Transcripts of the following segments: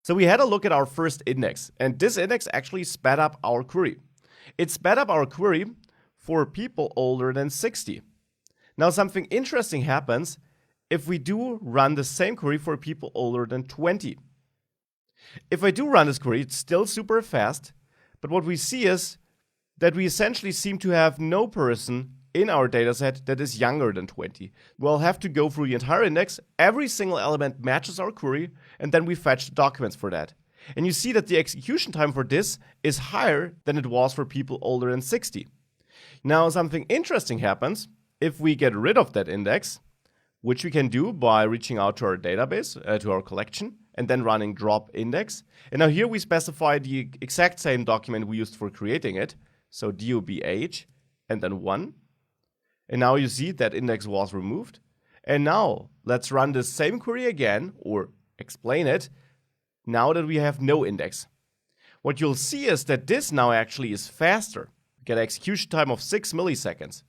So we had a look at our first index, and this index actually sped up our query. It sped up our query for people older than 60. Now something interesting happens if we do run the same query for people older than 20. If I do run this query, it's still super fast, but what we see is that we essentially seem to have no person in our dataset that is younger than 20. We'll have to go through the entire index, every single element matches our query, and then we fetch the documents for that. And you see that the execution time for this is higher than it was for people older than 60. Now something interesting happens if we get rid of that index, which we can do by reaching out to our database, to our collection, and then running drop index. And now here we specify the exact same document we used for creating it, so DOBH, and then 1. And now you see that index was removed. And now let's run the same query again, or explain it, now that we have no index. What you'll see is that this now actually is faster. We get an execution time of 6 milliseconds.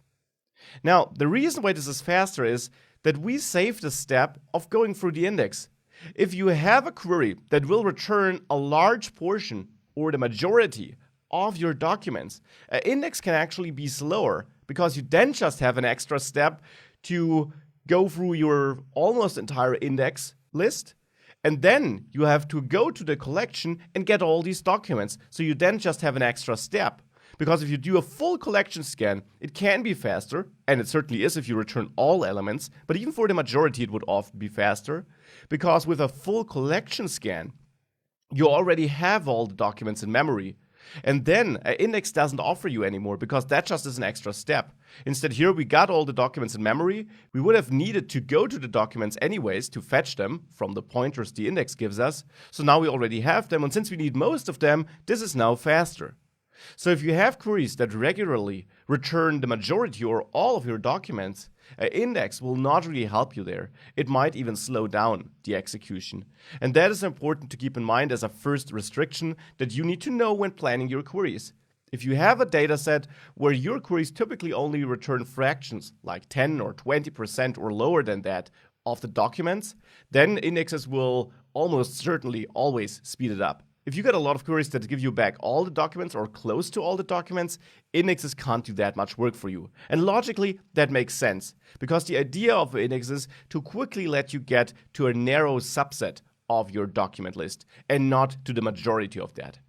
Now, the reason why this is faster is that we save the step of going through the index. If you have a query that will return a large portion or the majority of your documents, an index can actually be slower because you then just have an extra step to go through your almost entire index list, and then you have to go to the collection and get all these documents. So you then just have an extra step. Because if you do a full collection scan, it can be faster, and it certainly is if you return all elements, but even for the majority it would often be faster, because with a full collection scan, you already have all the documents in memory. And then an index doesn't offer you anymore because that just is an extra step. Instead here we got all the documents in memory. We would have needed to go to the documents anyways to fetch them from the pointers the index gives us. So now we already have them, and since we need most of them, this is now faster. So if you have queries that regularly return the majority or all of your documents, an index will not really help you there. It might even slow down the execution. And that is important to keep in mind as a first restriction that you need to know when planning your queries. If you have a dataset where your queries typically only return fractions, like 10 or 20% or lower than that of the documents, then indexes will almost certainly always speed it up. If you get a lot of queries that give you back all the documents or close to all the documents, indexes can't do that much work for you. And logically, that makes sense, because the idea of an index is to quickly let you get to a narrow subset of your document list and not to the majority of that.